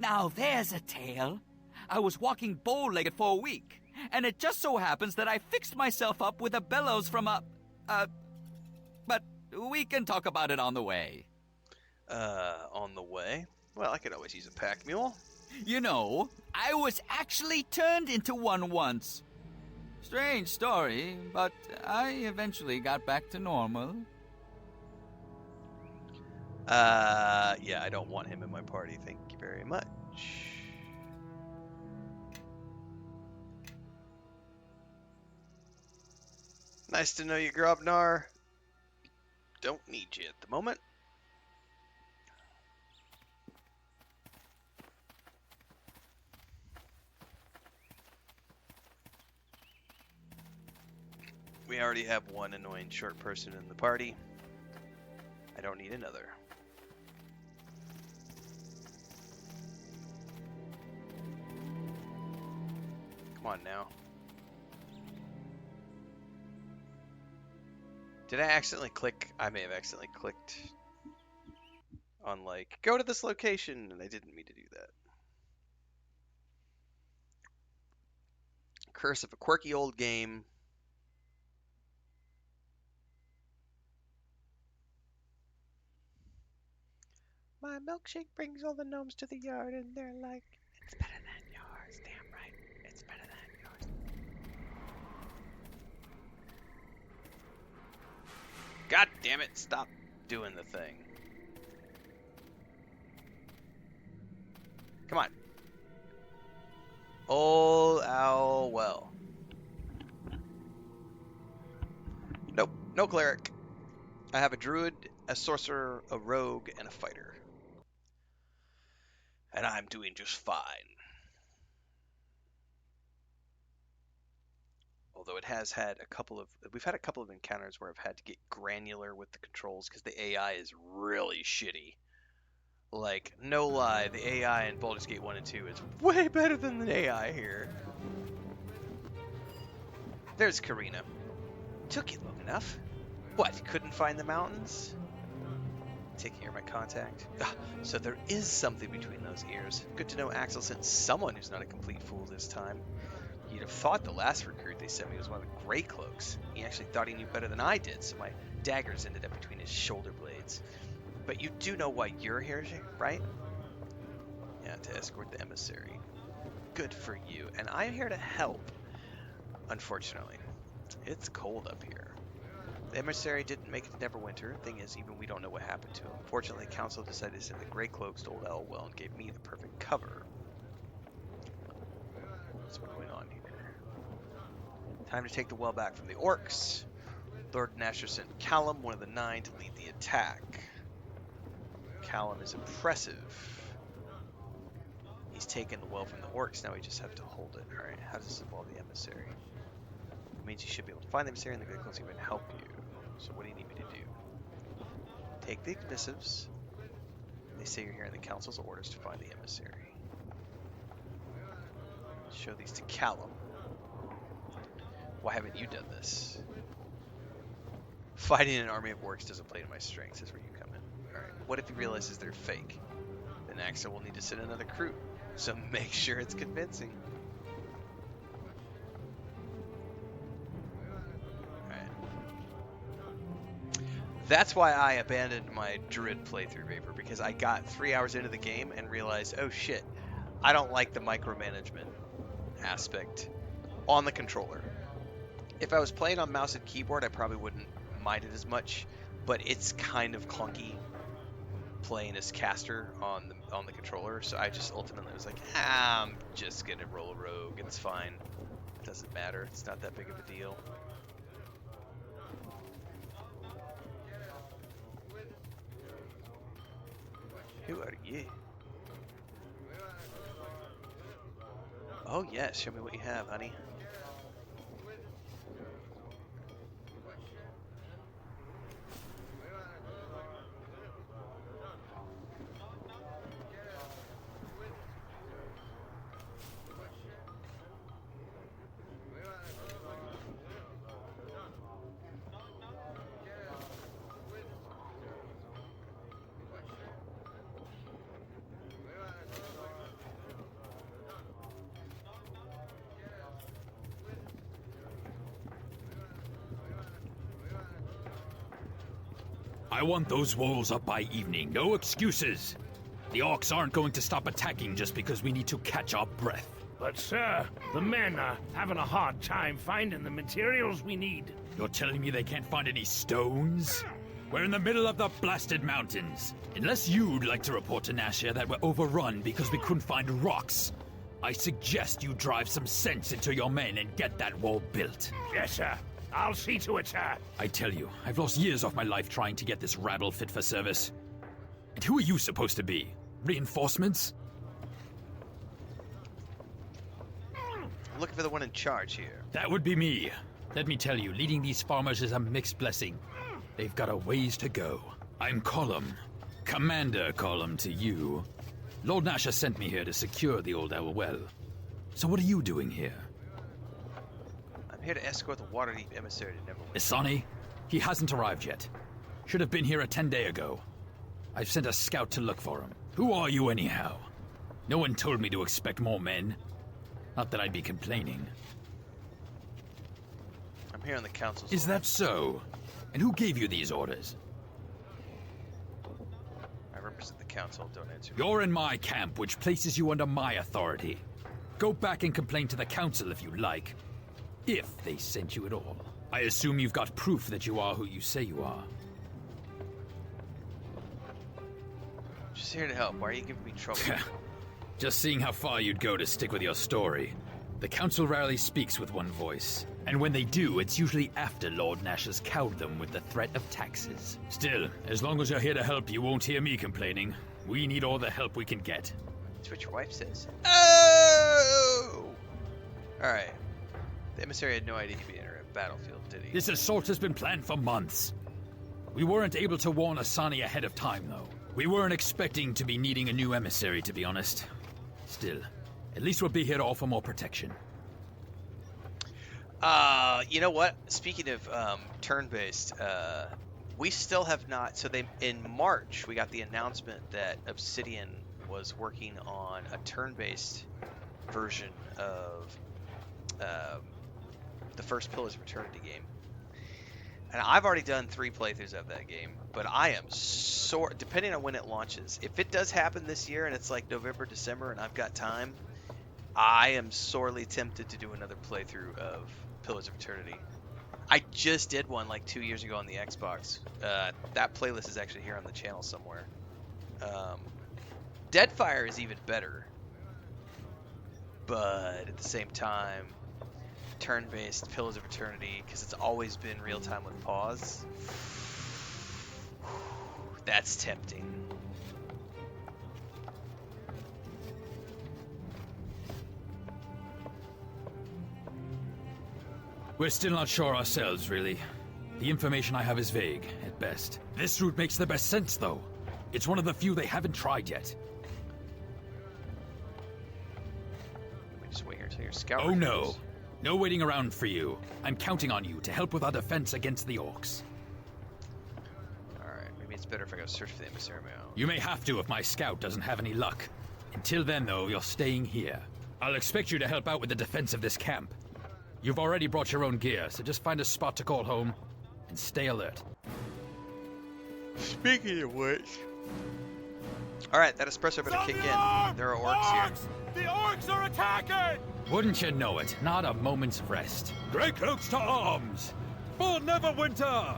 Now there's a tale. I was walking bow-legged for a week, and it just so happens that I fixed myself up with a bellows from a... But we can talk about it on the way. On the way? Well, I could always use a pack mule. You know, I was actually turned into one once. Strange story, but I eventually got back to normal. Yeah, I don't want him in my party. Thank you very much. Nice to know you, Grobnar. Don't need you at the moment. We already have one annoying short person in the party. I don't need another. Come on now. Did I accidentally click? I may have accidentally clicked on like, go to this location, and I didn't mean to do that. Curse of a quirky old game. My milkshake brings all the gnomes to the yard, and they're like, it's better than yours. Damn right, it's better than yours. God damn it, stop doing the thing. Come on. Owl well. Nope, no cleric. I have a druid, a sorcerer, a rogue, and a fighter. And I'm doing just fine. Although it has had we've had a couple of encounters where I've had to get granular with the controls because the AI is really shitty. Like, no lie, the AI in Baldur's Gate 1 and 2 is way better than the AI here. There's Karina. Took you long enough. What, couldn't find the mountains? Taking care of my contact. So there is something between those ears. Good to know Axel sent someone who's not a complete fool this time. You'd have thought the last recruit they sent me was one of the Grey Cloaks. He actually thought he knew better than I did, so my daggers ended up between his shoulder blades. But you do know why you're here, right? Yeah, to escort the emissary. Good for you. And I'm here to help. Unfortunately, it's cold up here. The emissary didn't make it to Neverwinter. Thing is, even we don't know what happened to him. Fortunately, Council decided to send the Grey Cloaks to Old Elwell and gave me the perfect cover. What's going on here? Time to take the well back from the orcs. Lord Nasher sent Callum, one of the 9, to lead the attack. Callum is impressive. He's taken the well from the orcs, now we just have to hold it. Alright, how does this involve the emissary? It means you should be able to find the emissary and the Grey Cloaks even help you. So what do you need me to do? Take the missives. They say you're hearing the council's orders to find the emissary. Show these to Callum. Why haven't you done this? Fighting an army of orcs doesn't play to my strengths. That's where you come in. Alright, what if he realizes they're fake? Then Axel will need to send another crew. So make sure it's convincing. Alright. That's why I abandoned my Druid playthrough, Vapor, because I got 3 hours into the game and realized, oh shit, I don't like the micromanagement aspect on the controller. If I was playing on mouse and keyboard, I probably wouldn't mind it as much, but it's kind of clunky playing as caster on the controller, so I just ultimately was like, I'm just gonna roll a rogue, it's fine. It doesn't matter, it's not that big of a deal. Who are you? Oh yes, show me what you have, honey. I want those walls up by evening. No excuses. The orcs aren't going to stop attacking just because we need to catch our breath. But sir, the men are having a hard time finding the materials we need. You're telling me they can't find any stones? We're in the middle of the blasted mountains. Unless you'd like to report to Nashia that we're overrun because we couldn't find rocks, I suggest you drive some sense into your men and get that wall built. Yes, sir. I'll see to it, sir. I tell you, I've lost years of my life trying to get this rabble fit for service. And who are you supposed to be? Reinforcements? I'm looking for the one in charge here. That would be me. Let me tell you, leading these farmers is a mixed blessing. They've got a ways to go. I'm Column. Commander Column to you. Lord Nasha sent me here to secure the old Owl Well. So what are you doing here? I'm here to escort the Waterdeep emissary to Neverwinter. Isani? He hasn't arrived yet. Should have been here a 10 days ago. I've sent a scout to look for him. Who are you anyhow? No one told me to expect more men. Not that I'd be complaining. I'm here on the council's Is that orders. so? And who gave you these orders? I represent the council. Don't answer. You're in my camp, which places you under my authority. Go back and complain to the council if you like. If they sent you at all. I assume you've got proof that you are who you say you are. Just here to help. Why are you giving me trouble? Just seeing how far you'd go to stick with your story. The council rarely speaks with one voice. And when they do, it's usually after Lord Nash has cowed them with the threat of taxes. Still, as long as you're here to help, you won't hear me complaining. We need all the help we can get. That's what your wife says. Oh! Alright. The emissary had no idea he'd be entering a battlefield, did he? This assault has been planned for months. We weren't able to warn Asani ahead of time, though. We weren't expecting to be needing a new emissary, to be honest. Still, at least we'll be here to offer more protection. You know what? Speaking of turn-based, we still have not. So in March we got the announcement that Obsidian was working on a turn-based version of the first Pillars of Eternity game, and I've already done 3 playthroughs of that game. But I am depending on when it launches. If it does happen this year and it's like November, December, and I've got time, I am sorely tempted to do another playthrough of Pillars of Eternity. I just did one like 2 years ago on the Xbox. That playlist is actually here on the channel somewhere. Deadfire is even better, but at the same time, turn-based Pillars of Eternity, because it's always been real-time with pause. That's tempting. We're still not sure ourselves, really. The information I have is vague, at best. This route makes the best sense, though. It's one of the few they haven't tried yet. We just wait here until your scout. Oh no. returns. No waiting around for you. I'm counting on you to help with our defense against the orcs. Alright, maybe it's better if I go search for the emissary now. You may have to if my scout doesn't have any luck. Until then, though, you're staying here. I'll expect you to help out with the defense of this camp. You've already brought your own gear, so just find a spot to call home and stay alert. Speaking of which... Alright, that espresso better kick in. There are orcs here. The orcs are attacking! Wouldn't you know it? Not a moment's rest. Grey cloaks to arms! For Neverwinter!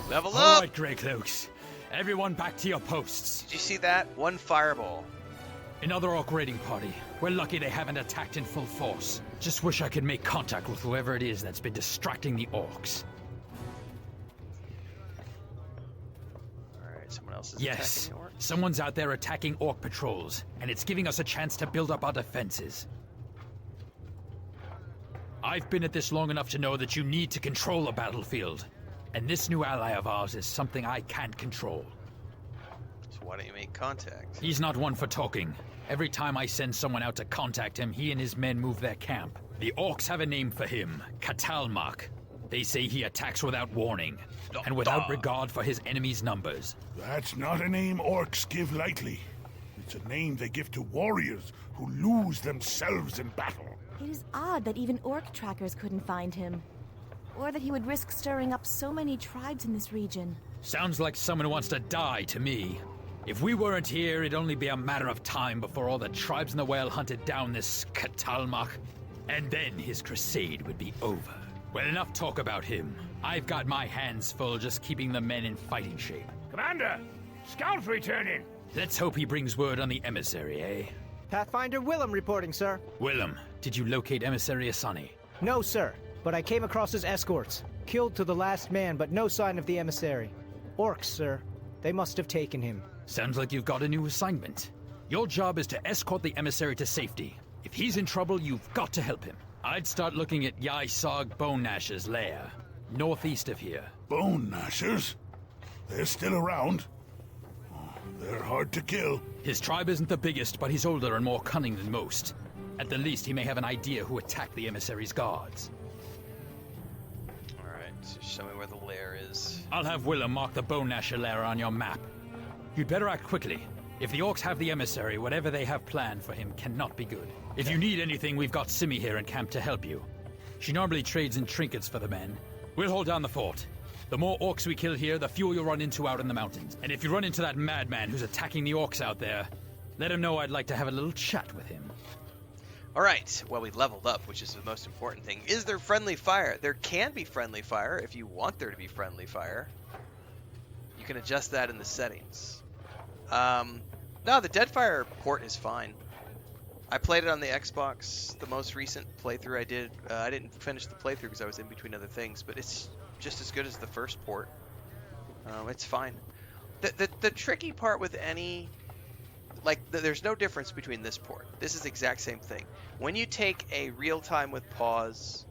Level All up! right, Grey Cloaks. Everyone back to your posts. Did you see that? One fireball. Another orc raiding party. We're lucky they haven't attacked in full force. Just wish I could make contact with whoever it is that's been distracting the orcs. Alright, someone else is Yes, attacking the orcs? someone's out there attacking orc patrols, and it's giving us a chance to build up our defenses. I've been at this long enough to know that you need to control a battlefield. And this new ally of ours is something I can't control. So why don't you make contact? He's not one for talking. Every time I send someone out to contact him, he and his men move their camp. The orcs have a name for him, Katalmak. They say he attacks without warning, and without regard for his enemies' numbers. That's not a name orcs give lightly. It's a name they give to warriors who lose themselves in battle. It is odd that even orc trackers couldn't find him. Or that he would risk stirring up so many tribes in this region. Sounds like someone who wants to die to me. If we weren't here, it'd only be a matter of time before all the tribes in the Whale hunted down this Catalmach. And then his crusade would be over. Well, enough talk about him. I've got my hands full just keeping the men in fighting shape. Commander, scouts returning. Let's hope he brings word on the emissary, eh? Pathfinder Willem reporting, sir. Willem, did you locate Emissary Asani? No, sir, but I came across his escorts. Killed to the last man, but no sign of the emissary. Orcs, sir. They must have taken him. Sounds like you've got a new assignment. Your job is to escort the emissary to safety. If he's in trouble, you've got to help him. I'd start looking at Yai-Sog Bone Gnash's lair, northeast of here. Bone Gnashers? They're still around. They're hard to kill. His tribe isn't the biggest, but he's older and more cunning than most. At the least, he may have an idea who attacked the emissary's guards. Alright, so show me where the lair is. I'll have Willem mark the Bone Gnasher lair on your map. You'd better act quickly. If the orcs have the emissary, whatever they have planned for him cannot be good. If you need anything, we've got Simi here in camp to help you. She normally trades in trinkets for the men. We'll hold down the fort. The more orcs we kill here, the fewer you'll run into out in the mountains. And if you run into that madman who's attacking the orcs out there, let him know I'd like to have a little chat with him. Alright, well, we leveled up, which is the most important thing. Is there friendly fire? There can be friendly fire if you want there to be friendly fire. You can adjust that in the settings. No, the Deadfire port is fine. I played it on the Xbox, the most recent playthrough I did. I didn't finish the playthrough because I was in between other things, but it's just as good as the first port. It's fine. The tricky part with any... there's no difference between this port. This is the exact same thing. When you take a real-time with pause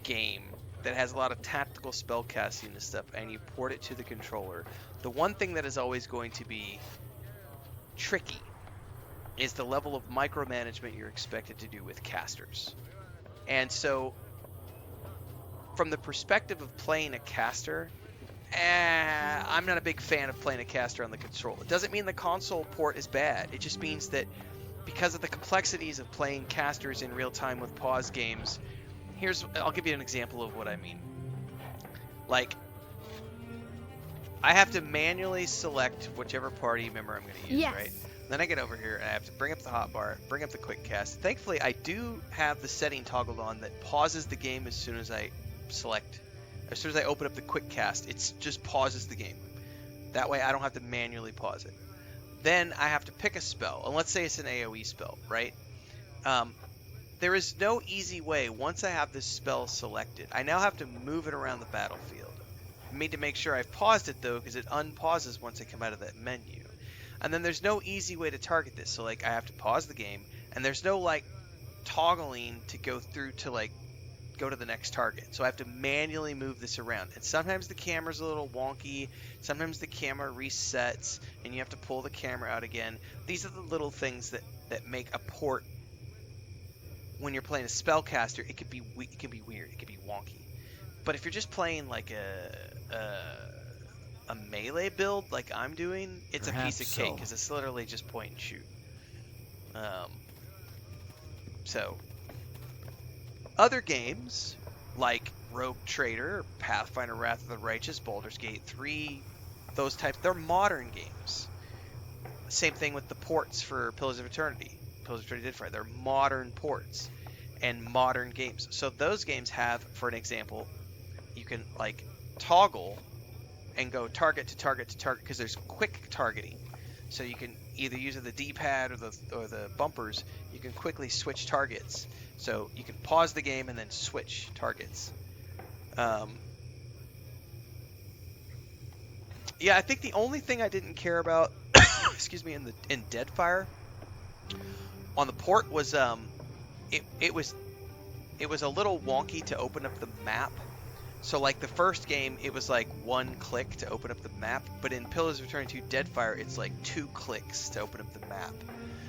game that has a lot of tactical spellcasting and stuff, and you port it to the controller, the one thing that is always going to be tricky is the level of micromanagement you're expected to do with casters. And so, from the perspective of playing a caster, I'm not a big fan of playing a caster on the control. It doesn't mean the console port is bad. It just means that because of the complexities of playing casters in real time with pause games, I'll give you an example of what I mean. Like, I have to manually select whichever party member I'm going to use, Yes. right? Then I get over here and I have to bring up the hotbar, bring up the quick cast. Thankfully, I do have the setting toggled on that pauses the game as soon as I open up the quick cast. It just pauses the game. That way I don't have to manually pause it. Then I have to pick a spell, and let's say it's an AoE spell, right? There is no easy way, once I have this spell selected, I now have to move it around the battlefield. I need to make sure I've paused it though, because it unpauses once I come out of that menu. And then there's no easy way to target this, so like I have to pause the game, and there's no like toggling to go through to like go to the next target. So I have to manually move this around. And sometimes the camera's a little wonky, sometimes the camera resets, and you have to pull the camera out again. These are the little things that make a port, when you're playing a spellcaster, it can be weird, it can be wonky. But if you're just playing like a melee build like I'm doing, it's Perhaps a piece of cake, so. because it's literally just point and shoot. So other games like Rogue Trader, Pathfinder Wrath of the Righteous, Baldur's Gate 3, those types, they're modern games. Same thing with the ports for Pillars of Eternity. Pillars of Eternity Deadfire, they're modern ports and modern games. So those games have, for an example, you can like toggle and go target to target to target, because there's quick targeting. So you can either use the D-pad or the bumpers. You can quickly switch targets. So you can pause the game and then switch targets. Yeah, I think the only thing I didn't care about, excuse me, in Deadfire on the port was it was a little wonky to open up the map. So like the first game, it was like one click to open up the map, but in Pillars of Eternity 2 Deadfire, it's like 2 clicks to open up the map.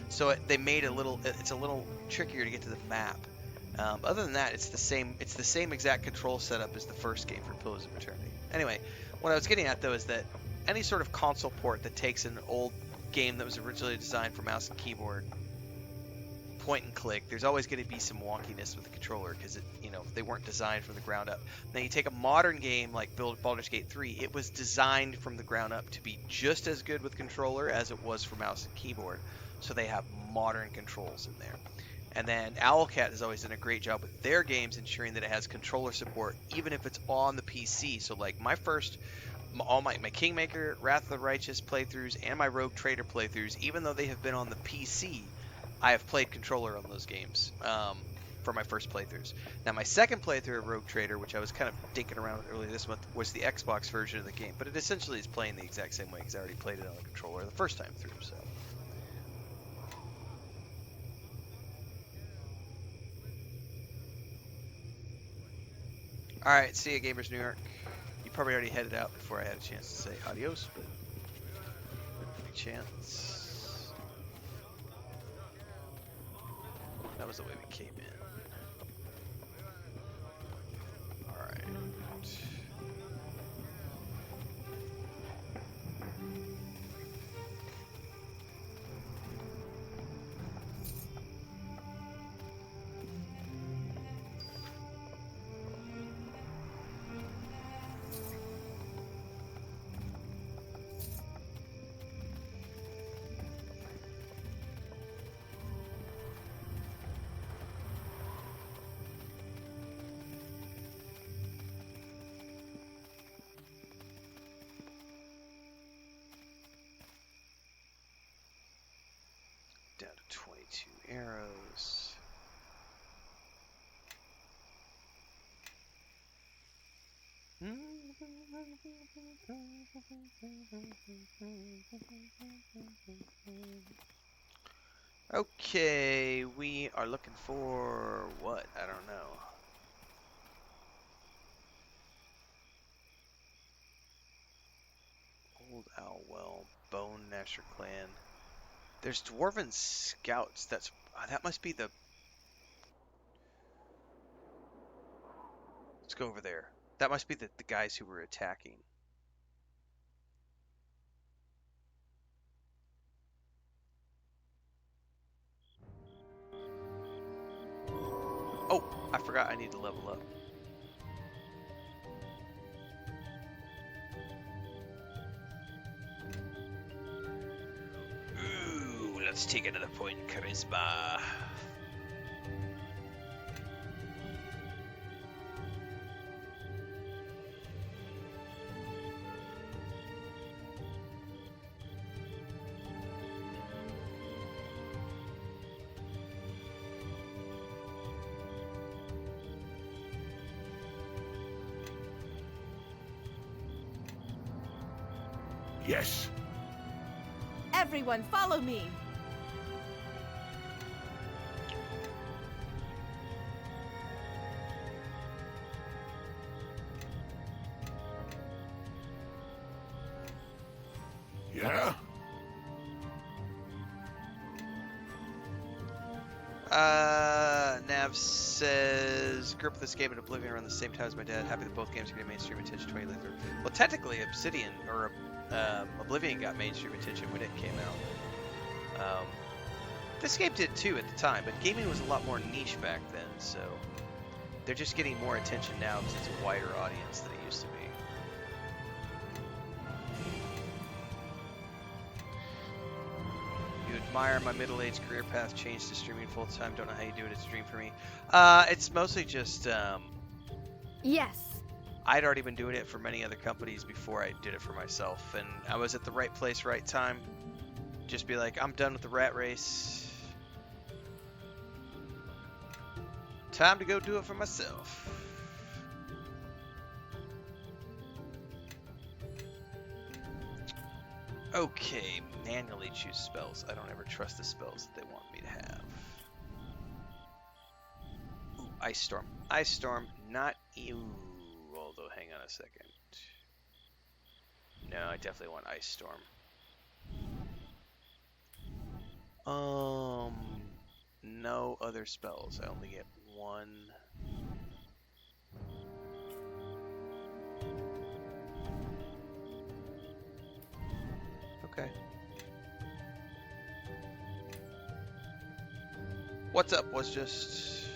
So they made it's a little trickier to get to the map. Other than that, it's the same exact control setup as the first game for Pillars of Eternity. Anyway, what I was getting at though is that any sort of console port that takes an old game that was originally designed for mouse and keyboard, point and click, there's always going to be some wonkiness with the controller because they weren't designed from the ground up. Then you take a modern game like Baldur's Gate 3, it was designed from the ground up to be just as good with controller as it was for mouse and keyboard. So they have modern controls in there. And then Owlcat has always done a great job with their games, ensuring that it has controller support, even if it's on the PC. So like all my Kingmaker, Wrath of the Righteous playthroughs, and my Rogue Trader playthroughs, even though they have been on the PC, I have played controller on those games for my first playthroughs. Now my second playthrough of Rogue Trader, which I was kind of dinking around with earlier this month, was the Xbox version of the game. But it essentially is playing the exact same way because I already played it on the controller the first time through. So. Alright, see ya, Gamers New York. You probably already headed out before I had a chance to say adios, but any chance. That was the way we came in. Alright. Down to 22 arrows. Okay, we are looking for what? I don't know. Old Owlwell, Bone Nasher Clan. There's Dwarven Scouts. That must be the. Let's go over there. That must be the guys who were attacking. Oh, I forgot I need to level up. Ooh, let's take another point in charisma. Yes. Everyone, follow me. Yeah? Nav says, grew up with this game in Oblivion around the same time as my dad. Happy that both games are getting mainstream attention 20 years later. Well, technically, Oblivion got mainstream attention when it came out. This game did too at the time, but gaming was a lot more niche back then, so they're just getting more attention now because it's a wider audience than it used to be. You admire my middle-aged career path, changed to streaming full-time. Don't know how you do it. It's a dream for me. It's mostly just Yes. I'd already been doing it for many other companies before I did it for myself, and I was at the right place, right time. Just be like, I'm done with the rat race. Time to go do it for myself. Okay, manually choose spells. I don't ever trust the spells that they want me to have. Ooh, Ice Storm. Ice Storm, not you. Although, hang on a second. No, I definitely want Ice Storm. No other spells. I only get one. Okay. What's up was just...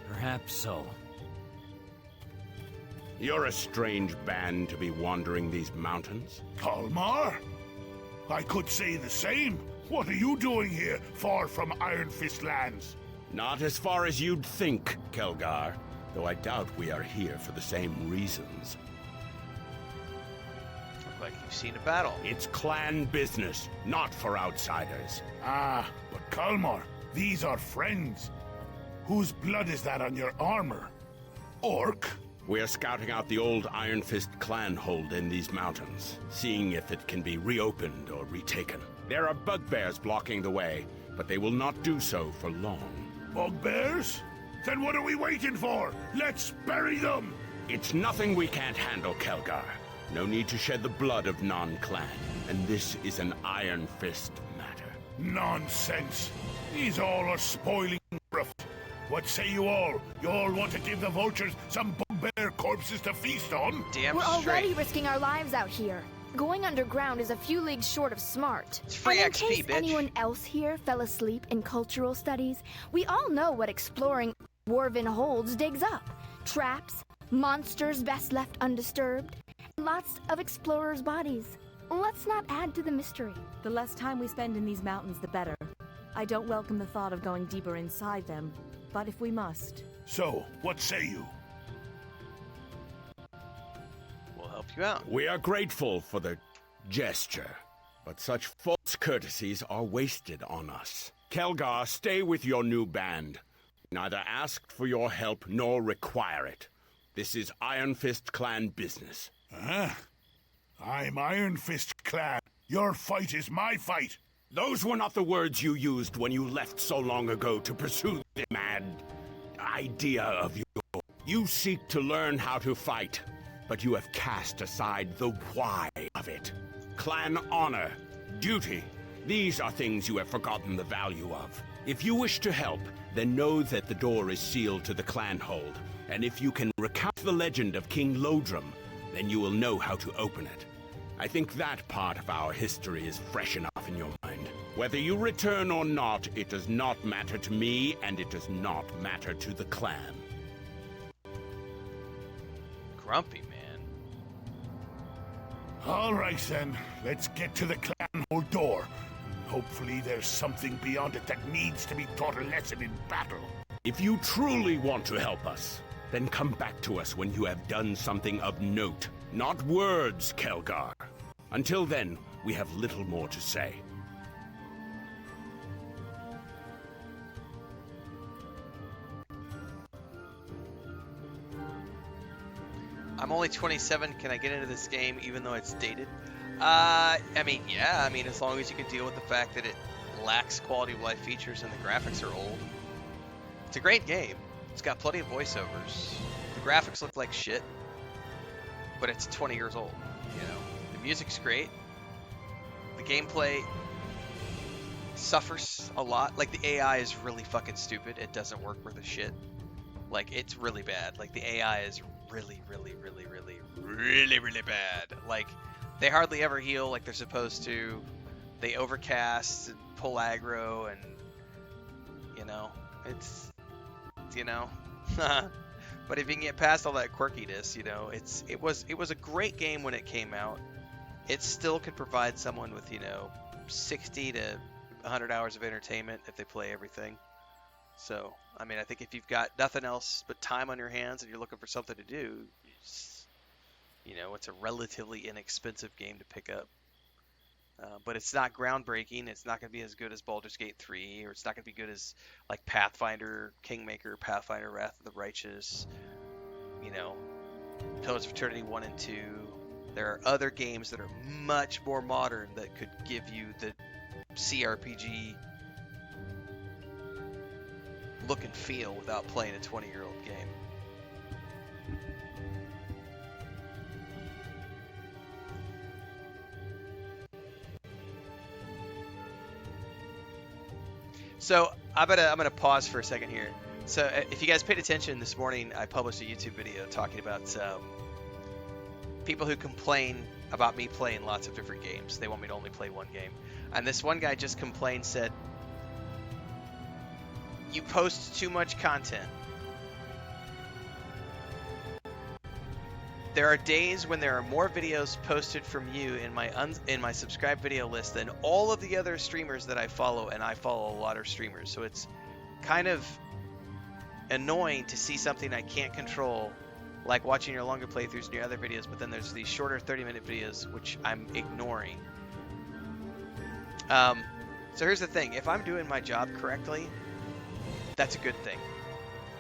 Perhaps so. You're a strange band to be wandering these mountains. Kalmar? I could say the same. What are you doing here, far from Iron Fist lands? Not as far as you'd think, Kelgar. Though I doubt we are here for the same reasons. Look like you've seen a battle. It's clan business, not for outsiders. Ah, but Kalmar, these are friends. Whose blood is that on your armor? Orc? We're scouting out the old Iron Fist clan hold in these mountains, seeing if it can be reopened or retaken. There are bugbears blocking the way, but they will not do so for long. Bugbears? Then what are we waiting for? Let's bury them! It's nothing we can't handle, Kelgar. No need to shed the blood of non-clan, and this is an Iron Fist matter. Nonsense! These all are spoiling graft. What say you all? You all want to give the vultures some bugbear corpses to feast on? Damn We're straight. already risking our lives out here. Going underground is a few leagues short of smart. It's free and in XP, case bitch. anyone else here fell asleep in cultural studies, we all know what exploring dwarven holds digs up. Traps, monsters best left undisturbed, and lots of explorers' bodies. Let's not add to the mystery. The less time we spend in these mountains, the better. I don't welcome the thought of going deeper inside them, but if we must... So, what say you? We'll help you out. We are grateful for the gesture, but such false courtesies are wasted on us. Kelgar, stay with your new band. Neither asked for your help nor require it. This is Iron Fist clan business. Huh? I'm Iron Fist clan. Your fight is my fight. Those were not the words you used when you left so long ago to pursue the mad idea of yours. You seek to learn how to fight, but you have cast aside the why of it. Clan honor, duty, these are things you have forgotten the value of. If you wish to help, then know that the door is sealed to the clan hold, and if you can recount the legend of King Lodrum, then you will know how to open it. I think that part of our history is fresh enough in your mind. Whether you return or not, it does not matter to me, and it does not matter to the clan. Grumpy, man. All right, then. Let's get to the clan hold door. Hopefully there's something beyond it that needs to be taught a lesson in battle. If you truly want to help us, then come back to us when you have done something of note. Not words, Kelgar. Until then, we have little more to say. I'm only 27. Can I get into this game even though it's dated? I mean, yeah. I mean, as long as you can deal with the fact that it lacks quality of life features and the graphics are old. It's a great game. It's got plenty of voiceovers. The graphics look like shit, but it's 20 years old. You know, the music's great. The gameplay suffers a lot. Like, the AI is really fucking stupid. It doesn't work worth a shit. Like, it's really bad. Like, the AI is really bad. Like, they hardly ever heal like they're supposed to. They overcast and pull aggro, and you know, it's you know. But if you can get past all that quirkiness, you know, it was a great game when it came out. It still could provide someone with, you know, 60 to 100 hours of entertainment if they play everything. So, I mean, I think if you've got nothing else but time on your hands and you're looking for something to do, you know, it's a relatively inexpensive game to pick up. But it's not groundbreaking. It's not going to be as good as Baldur's Gate 3, or it's not going to be good as, like, Pathfinder, Kingmaker, Pathfinder, Wrath of the Righteous, you know, Pillars of Eternity 1 and 2. There are other games that are much more modern that could give you the CRPG look and feel without playing a 20-year-old game. So I'm gonna pause for a second here. So if you guys paid attention this morning, I published a YouTube video talking about people who complain about me playing lots of different games. They want me to only play one game. And this one guy just complained, said, "You post too much content. There are days when there are more videos posted from you in my subscribed video list than all of the other streamers that I follow, and I follow a lot of streamers. So it's kind of annoying to see something I can't control, like watching your longer playthroughs and your other videos, but then there's these shorter 30-minute videos which I'm ignoring." So here's the thing. If I'm doing my job correctly, that's a good thing.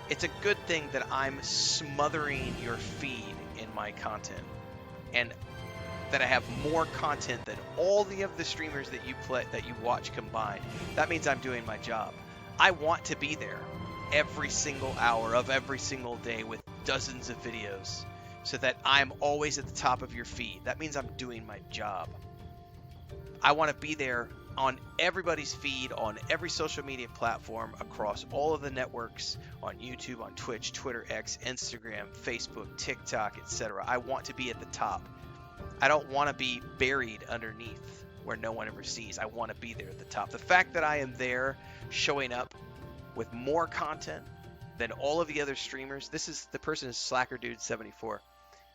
It's a good thing that I'm smothering your feed in my content, and that I have more content than all the other streamers that you watch combined. That means I'm doing my job. I want to be there every single hour of every single day with dozens of videos so that I'm always at the top of your feed. That means I'm doing my job. I want to be there on everybody's feed, on every social media platform, across all of the networks, on YouTube, on Twitch, Twitter, X, Instagram, Facebook, TikTok, etc. I want to be at the top. I don't want to be buried underneath where no one ever sees. I want to be there at the top. The fact that I am there showing up with more content than all of the other streamers. The person is SlackerDude74,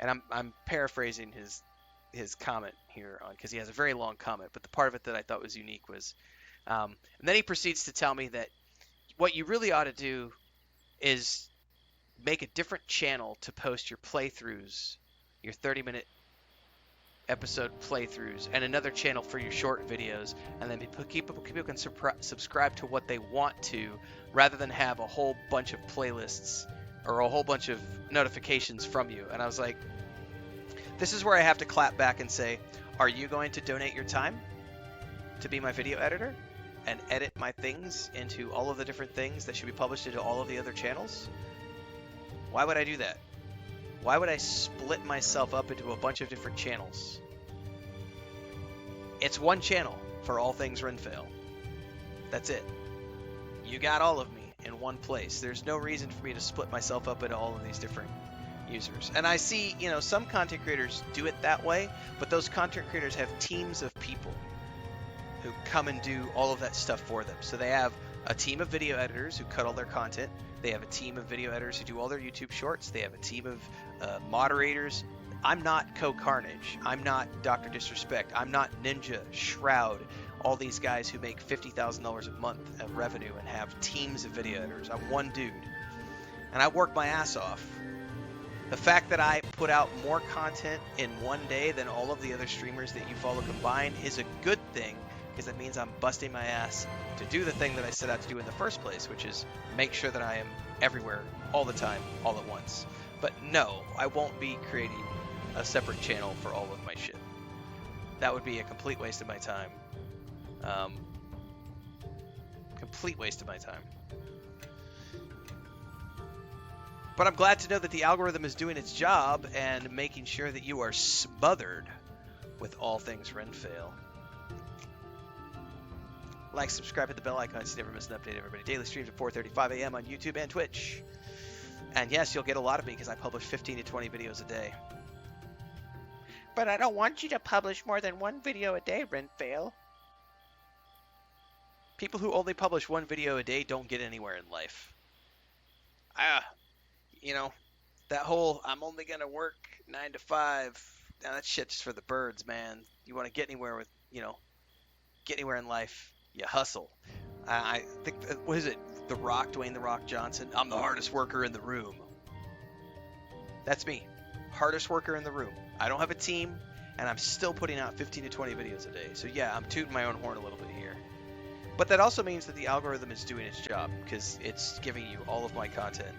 and I'm paraphrasing his comment here on, because he has a very long comment, but the part of it that I thought was unique was, and then he proceeds to tell me that what you really ought to do is make a different channel to post your playthroughs, your 30-minute episode playthroughs, and another channel for your short videos, and then people can subscribe to what they want to, rather than have a whole bunch of playlists or a whole bunch of notifications from you. And I was like, this is where I have to clap back and say, are you going to donate your time to be my video editor and edit my things into all of the different things that should be published into all of the other channels? Why would I do that? Why would I split myself up into a bunch of different channels? It's one channel for all things Renfail. That's it. You got all of me in one place. There's no reason for me to split myself up into all of these different users. And I see, some content creators do it that way, but those content creators have teams of people who come and do all of that stuff for them. So they have a team of video editors who cut all their content. They have a team of video editors who do all their YouTube shorts. They have a team of moderators. I'm not Co-Carnage. I'm not Dr. Disrespect. I'm not Ninja, Shroud, all these guys who make $50,000 a month of revenue and have teams of video editors. I'm one dude, and I work my ass off. The fact that I put out more content in one day than all of the other streamers that you follow combined is a good thing, because that means I'm busting my ass to do the thing that I set out to do in the first place, which is make sure that I am everywhere, all the time, all at once. But no, I won't be creating a separate channel for all of my shit. That would be a complete waste of my time. Complete waste of my time. But I'm glad to know that the algorithm is doing its job and making sure that you are smothered with all things Renfail. Like, subscribe, hit the bell icon so you never miss an update, everybody. Daily streams at 4:35 a.m. on YouTube and Twitch. And yes, you'll get a lot of me because I publish 15 to 20 videos a day. But I don't want you to publish more than one video a day, Renfail. People who only publish one video a day don't get anywhere in life. That whole, I'm only going to work 9 to 5, now that shit's for the birds, man. You want to get anywhere with, get anywhere in life, you hustle. I think, what is it? The Rock, Dwayne The Rock Johnson. I'm the hardest worker in the room. That's me. Hardest worker in the room. I don't have a team, and I'm still putting out 15 to 20 videos a day. So yeah, I'm tooting my own horn a little bit here. But that also means that the algorithm is doing its job, because it's giving you all of my content